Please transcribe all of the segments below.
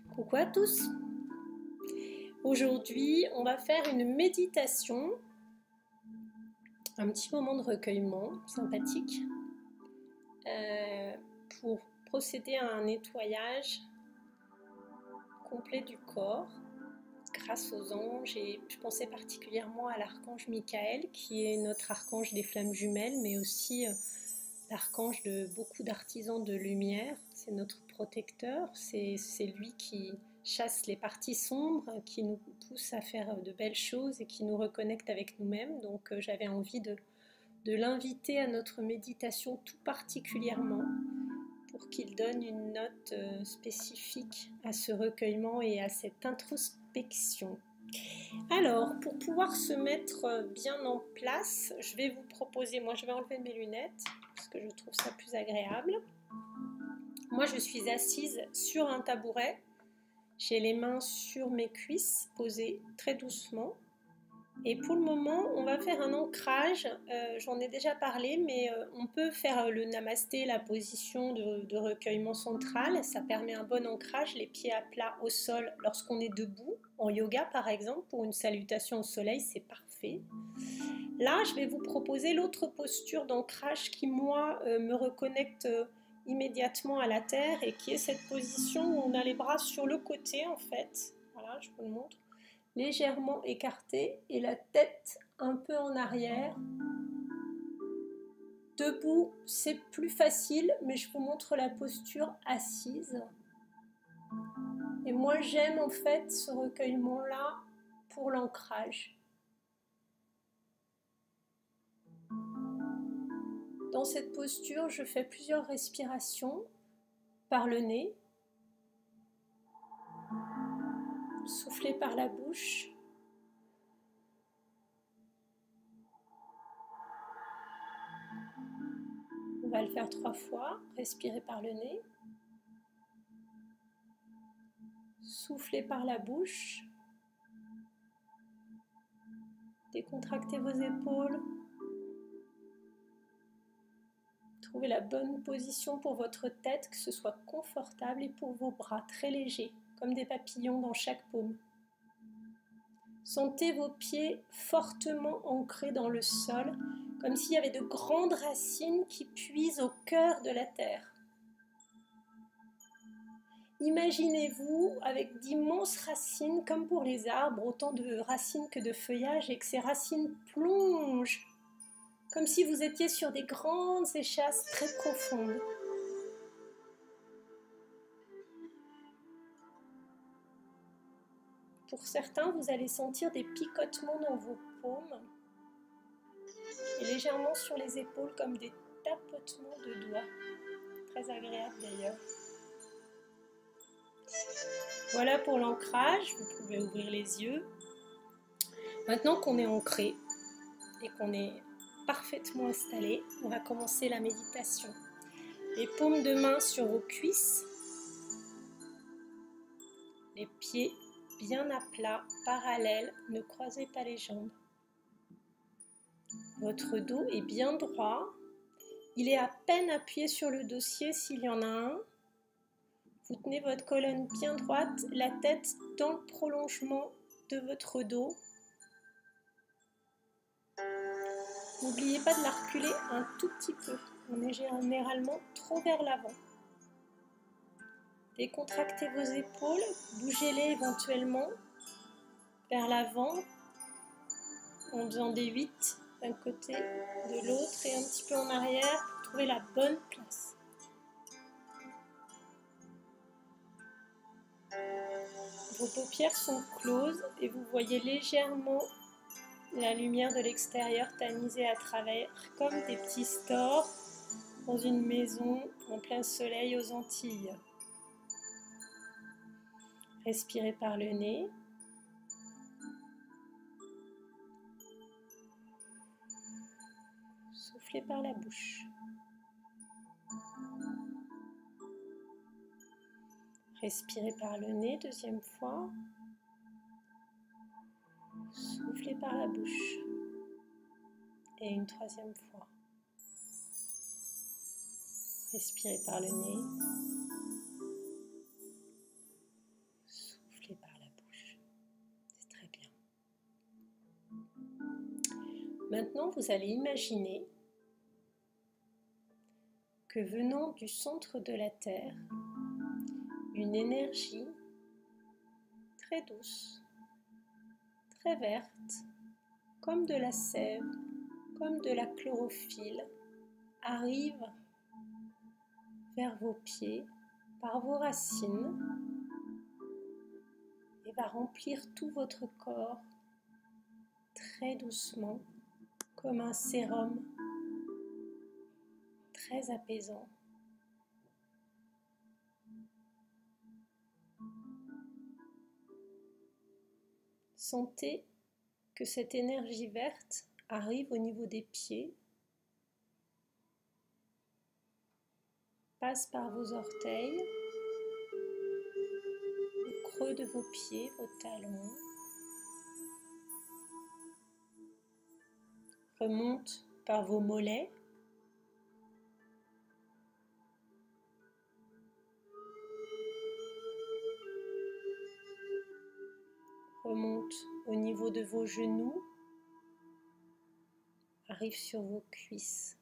Coucou à tous. Aujourd'hui, on va faire une méditation, un petit moment de recueillement sympathique pour procéder à un nettoyage complet du corps grâce aux anges, et je pensais particulièrement à l'archange Michael qui est notre archange des flammes jumelles, mais aussi l'archange de beaucoup d'artisans de lumière. C'est notre protecteur, c'est lui qui chasse les parties sombres, qui nous pousse à faire de belles choses et qui nous reconnecte avec nous-mêmes. Donc j'avais envie de l'inviter à notre méditation tout particulièrement pour qu'il donne une note spécifique à ce recueillement et à cette introspection. Alors, pour pouvoir se mettre bien en place, je vais vous proposer, moi je vais enlever mes lunettes parce que je trouve ça plus agréable. Moi je suis assise sur un tabouret, j'ai les mains sur mes cuisses posées très doucement. Et pour le moment, on va faire un ancrage, j'en ai déjà parlé, mais on peut faire le namasté, la position de recueillement central, ça permet un bon ancrage, les pieds à plat au sol lorsqu'on est debout, en yoga par exemple, pour une salutation au soleil, c'est parfait. Là, je vais vous proposer l'autre posture d'ancrage qui, moi, me reconnecte immédiatement à la terre et qui est cette position où on a les bras sur le côté en fait, voilà, je vous le montre, légèrement écartée et la tête un peu en arrière. Debout, c'est plus facile, mais je vous montre la posture assise. Et moi, j'aime en fait ce recueillement-là pour l'ancrage. Dans cette posture, je fais plusieurs respirations par le nez. Soufflez par la bouche. On va le faire 3 fois. Respirez par le nez. Soufflez par la bouche. Décontractez vos épaules. Trouvez la bonne position pour votre tête, que ce soit confortable, et pour vos bras très légers, comme des papillons dans chaque paume. Sentez vos pieds fortement ancrés dans le sol, comme s'il y avait de grandes racines qui puisent au cœur de la terre. Imaginez-vous avec d'immenses racines, comme pour les arbres, autant de racines que de feuillage, et que ces racines plongent, comme si vous étiez sur des grandes échasses très profondes. Pour certains, vous allez sentir des picotements dans vos paumes et légèrement sur les épaules comme des tapotements de doigts. Très agréable d'ailleurs. Voilà pour l'ancrage, vous pouvez ouvrir les yeux. Maintenant qu'on est ancré et qu'on est parfaitement installé, on va commencer la méditation. Les paumes de main sur vos cuisses, les pieds bien à plat, parallèles, ne croisez pas les jambes. Votre dos est bien droit, il est à peine appuyé sur le dossier s'il y en a un. Vous tenez votre colonne bien droite, la tête dans le prolongement de votre dos. N'oubliez pas de la reculer un tout petit peu, on est généralement trop vers l'avant. Décontractez vos épaules, bougez-les éventuellement vers l'avant en faisant des 8 d'un côté, de l'autre et un petit peu en arrière pour trouver la bonne place. Vos paupières sont closes et vous voyez légèrement la lumière de l'extérieur tamisée à travers, comme des petits stores dans une maison en plein soleil aux Antilles. Respirez par le nez. Soufflez par la bouche. Respirez par le nez, deuxième fois. Soufflez par la bouche. Et une troisième fois. Respirez par le nez. Maintenant, vous allez imaginer que venant du centre de la Terre, une énergie très douce, très verte, comme de la sève, comme de la chlorophylle, arrive vers vos pieds par vos racines et va remplir tout votre corps très doucement, comme un sérum très apaisant. Sentez que cette énergie verte arrive au niveau des pieds, passe par vos orteils, le creux de vos pieds, vos talons, remonte par vos mollets, remonte au niveau de vos genoux, arrive sur vos cuisses,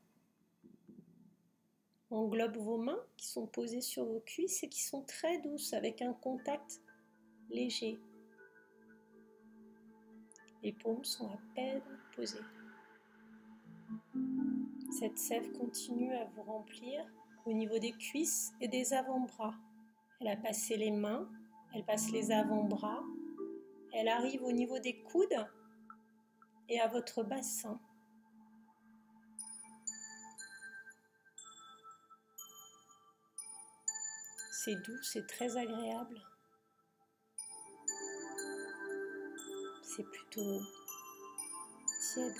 englobe vos mains qui sont posées sur vos cuisses et qui sont très douces avec un contact léger. Les paumes sont à peine posées. Cette sève continue à vous remplir au niveau des cuisses et des avant-bras. Elle a passé les mains, elle passe les avant-bras, elle arrive au niveau des coudes et à votre bassin. C'est doux, c'est très agréable. C'est plutôt tiède.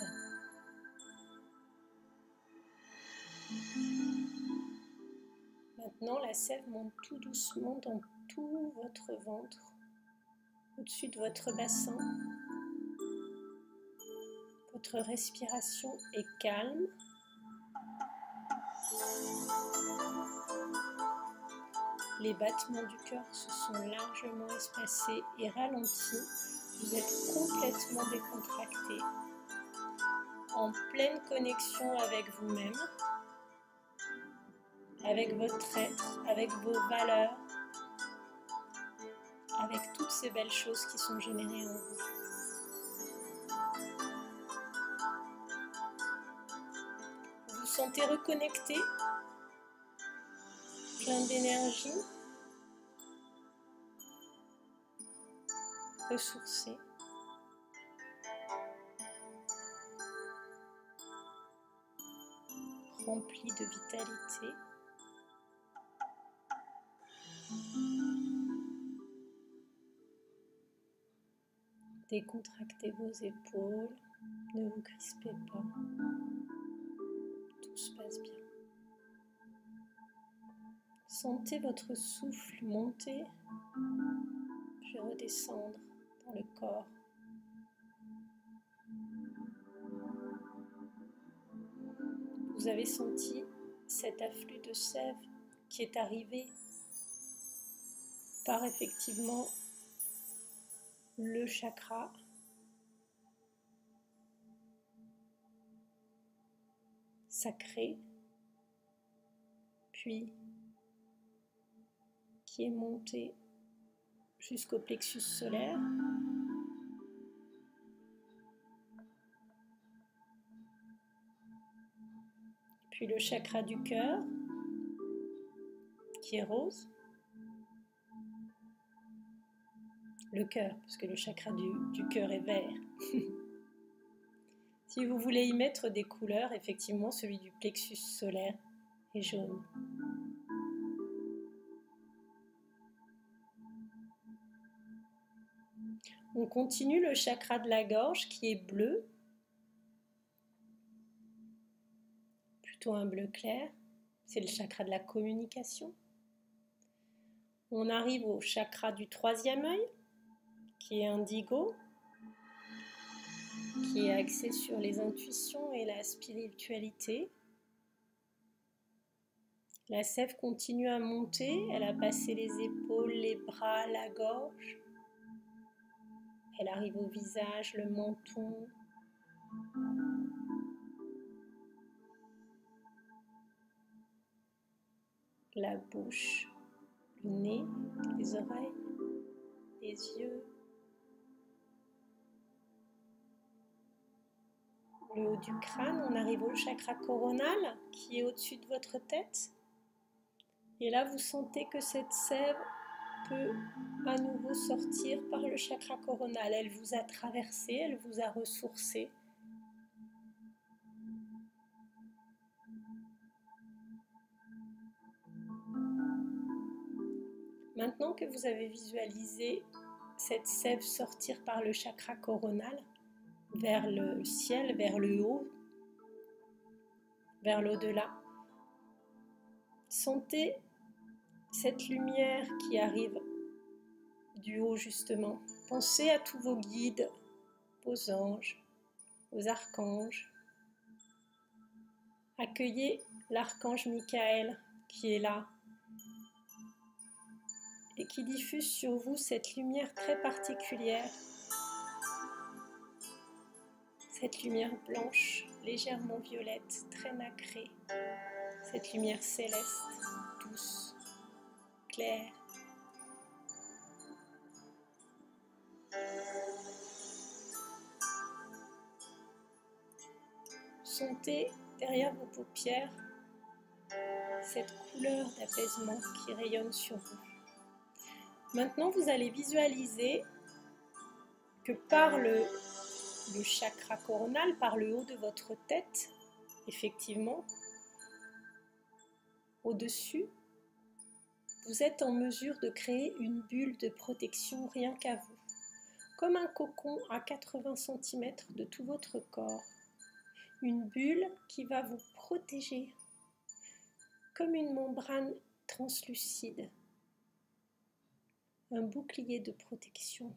Maintenant, la sève monte tout doucement dans tout votre ventre, au-dessus de votre bassin. Votre respiration est calme. Les battements du cœur se sont largement espacés et ralentis. Vous êtes complètement décontracté, en pleine connexion avec vous-même, avec votre être, avec vos valeurs, avec toutes ces belles choses qui sont générées en vous. Vous vous sentez reconnecté, plein d'énergie, ressourcé. Rempli de vitalité. Décontractez vos épaules, ne vous crispez pas, tout se passe bien. Sentez votre souffle monter, puis redescendre dans le corps. Vous avez senti cet afflux de sève qui est arrivé par effectivement le chakra sacré, puis qui est monté jusqu'au plexus solaire, puis le chakra du cœur qui est rose, le cœur, parce que le chakra du cœur est vert. Si vous voulez y mettre des couleurs, effectivement, celui du plexus solaire est jaune. On continue le chakra de la gorge qui est bleu, plutôt un bleu clair, c'est le chakra de la communication. On arrive au chakra du troisième œil, qui est indigo, qui est axé sur les intuitions et la spiritualité. La sève continue à monter, elle a passé les épaules, les bras, la gorge. Elle arrive au visage, le menton, La bouche, le nez, les oreilles, les yeux, le haut du crâne. On arrive au chakra coronal qui est au-dessus de votre tête. Et là, vous sentez que cette sève peut à nouveau sortir par le chakra coronal. Elle vous a traversé, elle vous a ressourcé. Maintenant que vous avez visualisé cette sève sortir par le chakra coronal vers le ciel, vers le haut, vers l'au-delà, sentez cette lumière qui arrive du haut justement. Pensez à tous vos guides, aux anges, aux archanges. Accueillez l'archange Michael qui est là et qui diffuse sur vous cette lumière très particulière, cette lumière blanche, légèrement violette, très nacrée, cette lumière céleste, douce, claire. Sentez derrière vos paupières cette couleur d'apaisement qui rayonne sur vous. Maintenant, vous allez visualiser que par le chakra coronal, par le haut de votre tête, effectivement, au-dessus, vous êtes en mesure de créer une bulle de protection rien qu'à vous, comme un cocon à 80 cm de tout votre corps. Une bulle qui va vous protéger comme une membrane translucide, un bouclier de protection.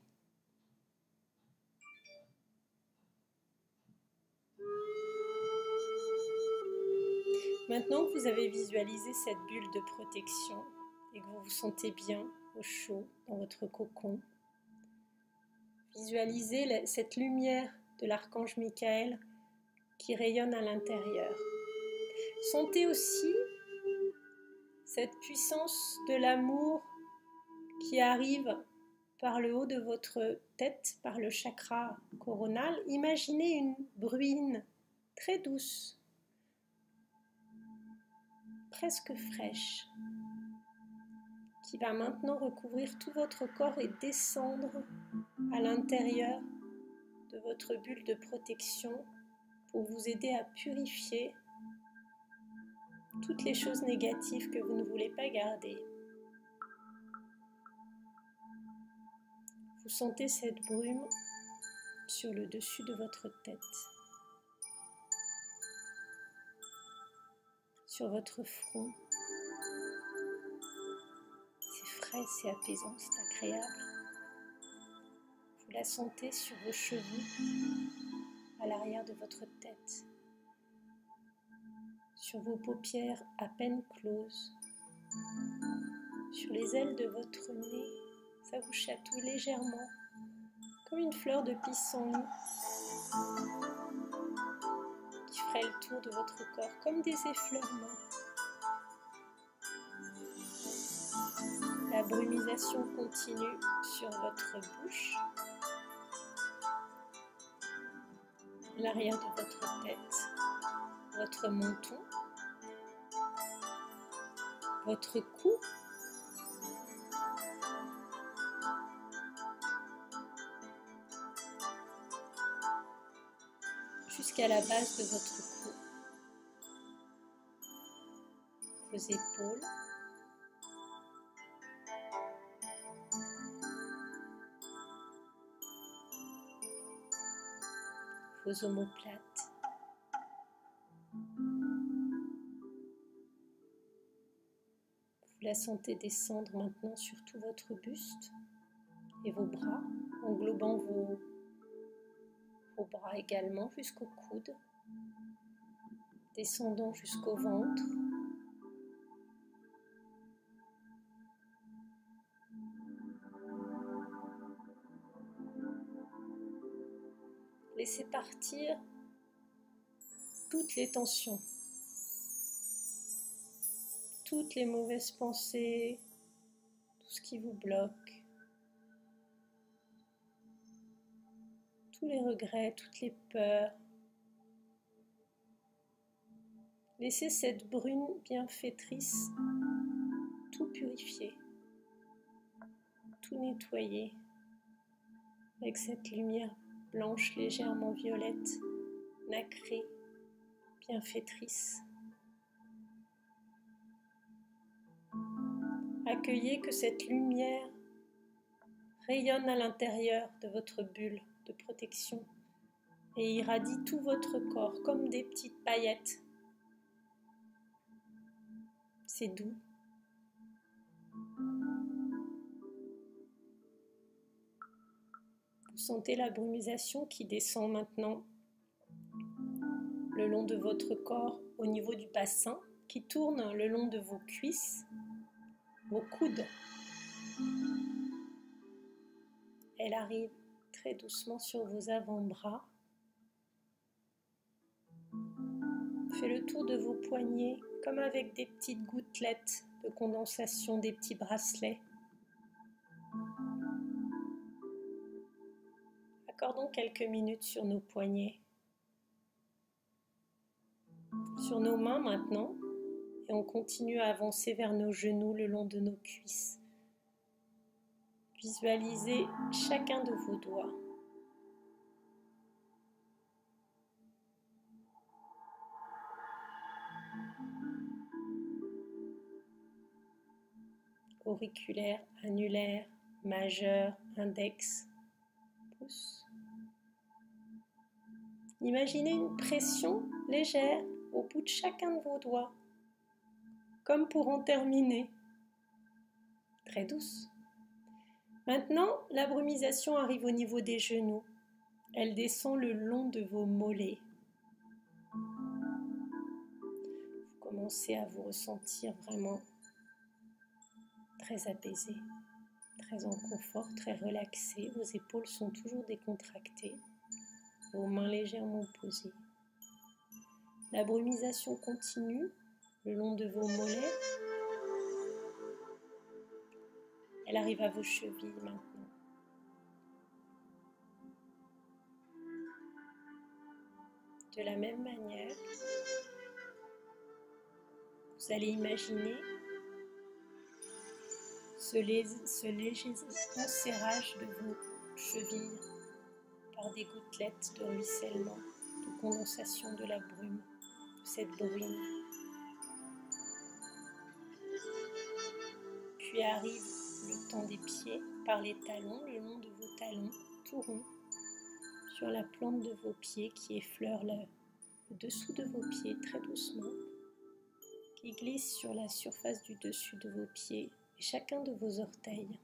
Maintenant que vous avez visualisé cette bulle de protection et que vous vous sentez bien au chaud dans votre cocon, visualisez cette lumière de l'archange Michael qui rayonne à l'intérieur. Sentez aussi cette puissance de l'amour qui arrive par le haut de votre tête, par le chakra coronal. Imaginez une bruine très douce, presque fraîche, qui va maintenant recouvrir tout votre corps et descendre à l'intérieur de votre bulle de protection pour vous aider à purifier toutes les choses négatives que vous ne voulez pas garder. Vous sentez cette brume sur le dessus de votre tête, sur votre front. C'est frais, c'est apaisant, c'est agréable. Vous la sentez sur vos cheveux, à l'arrière de votre tête, sur vos paupières à peine closes, sur les ailes de votre nez. Ça vous chatouille légèrement, comme une fleur de pissenlit qui ferait le tour de votre corps, comme des effleurements. La brumisation continue sur votre bouche, l'arrière de votre tête, votre menton, votre cou, jusqu'à la base de votre cou, vos épaules, vos omoplates, vous la sentez descendre maintenant sur tout votre buste et vos bras, englobant vos bras également jusqu'au coude, descendant jusqu'au ventre. Laissez partir toutes les tensions, toutes les mauvaises pensées, tout ce qui vous bloque, tous les regrets, toutes les peurs. Laissez cette brune bienfaitrice tout purifier, tout nettoyer avec cette lumière blanche légèrement violette, nacrée, bienfaitrice. Accueillez que cette lumière rayonne à l'intérieur de votre bulle de protection et irradie tout votre corps comme des petites paillettes. C'est doux. Vous sentez la brumisation qui descend maintenant le long de votre corps au niveau du bassin, qui tourne le long de vos cuisses, vos coudes. Elle arrive très doucement sur vos avant-bras. Fait le tour de vos poignets comme avec des petites gouttelettes de condensation, des petits bracelets. Accordons quelques minutes sur nos poignets, sur nos mains maintenant, et on continue à avancer vers nos genoux le long de nos cuisses. Visualisez chacun de vos doigts. Auriculaire, annulaire, majeur, index, pouce. Imaginez une pression légère au bout de chacun de vos doigts, comme pour en terminer. Très douce. Maintenant, la brumisation arrive au niveau des genoux. Elle descend le long de vos mollets. Vous commencez à vous ressentir vraiment très apaisé, très en confort, très relaxé. Vos épaules sont toujours décontractées, vos mains légèrement posées. La brumisation continue le long de vos mollets. Elle arrive à vos chevilles maintenant. De la même manière, vous allez imaginer ce léger enserrage de vos chevilles par des gouttelettes de ruissellement, de condensation de la brume, de cette bruine. Puis arrive le temps des pieds par les talons, le long de vos talons, tout rond, sur la plante de vos pieds qui effleure le dessous de vos pieds très doucement, qui glisse sur la surface du dessus de vos pieds et chacun de vos orteils.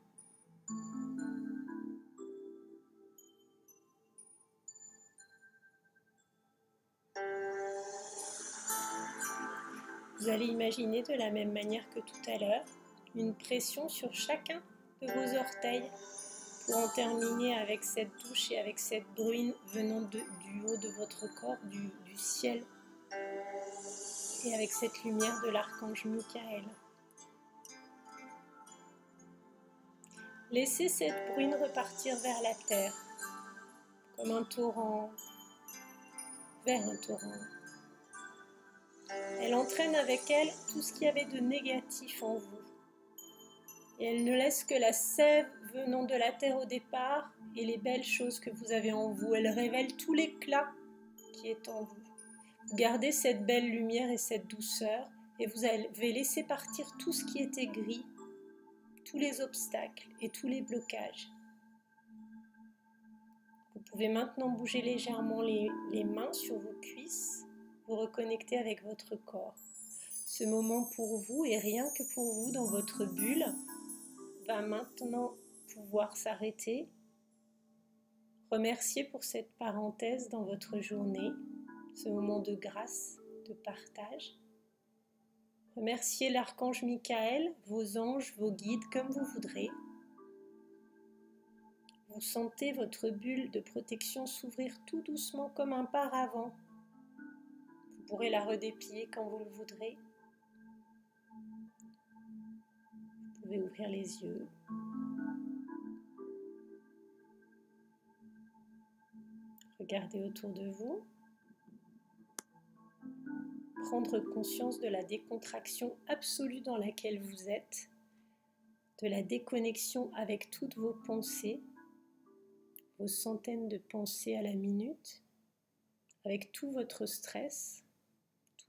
Vous allez imaginer de la même manière que tout à l'heure, une pression sur chacun de vos orteils pour en terminer avec cette douche et avec cette bruine venant du haut de votre corps, du ciel, et avec cette lumière de l'archange Michael. Laissez cette bruine repartir vers la terre, comme un torrent, vers un torrent. Elle entraîne avec elle tout ce qu'il y avait de négatif en vous. Et elle ne laisse que la sève venant de la terre au départ et les belles choses que vous avez en vous. Elle révèle tout l'éclat qui est en vous. Vous gardez cette belle lumière et cette douceur et vous avez laissé partir tout ce qui était gris, tous les obstacles et tous les blocages. Vous pouvez maintenant bouger légèrement les mains sur vos cuisses, vous reconnecter avec votre corps. Ce moment pour vous et rien que pour vous dans votre bulle va maintenant pouvoir s'arrêter. Remerciez pour cette parenthèse dans votre journée, ce moment de grâce, de partage. Remerciez l'archange Michael, vos anges, vos guides, comme vous voudrez. Vous sentez votre bulle de protection s'ouvrir tout doucement comme un paravent. Vous pourrez la redéplier quand vous le voudrez. Vous pouvez ouvrir les yeux. Regardez autour de vous. Prendre conscience de la décontraction absolue dans laquelle vous êtes, de la déconnexion avec toutes vos pensées, vos centaines de pensées à la minute, avec tout votre stress,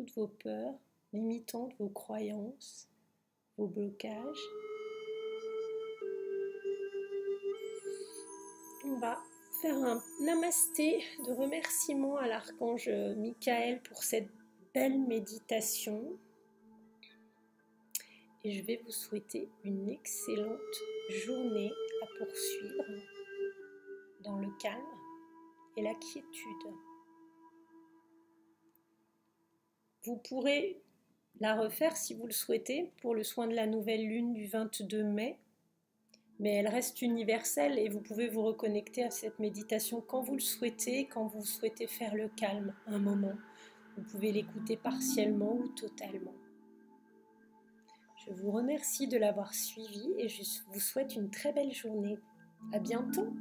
toutes vos peurs limitantes, vos croyances, vos blocages. On va faire un namasté de remerciement à l'archange Michael pour cette belle méditation. Et je vais vous souhaiter une excellente journée à poursuivre dans le calme et la quiétude. Vous pourrez la refaire si vous le souhaitez pour le soin de la nouvelle lune du 22 mai, mais elle reste universelle et vous pouvez vous reconnecter à cette méditation quand vous le souhaitez, quand vous souhaitez faire le calme un moment. Vous pouvez l'écouter partiellement ou totalement. Je vous remercie de l'avoir suivi et je vous souhaite une très belle journée. À bientôt!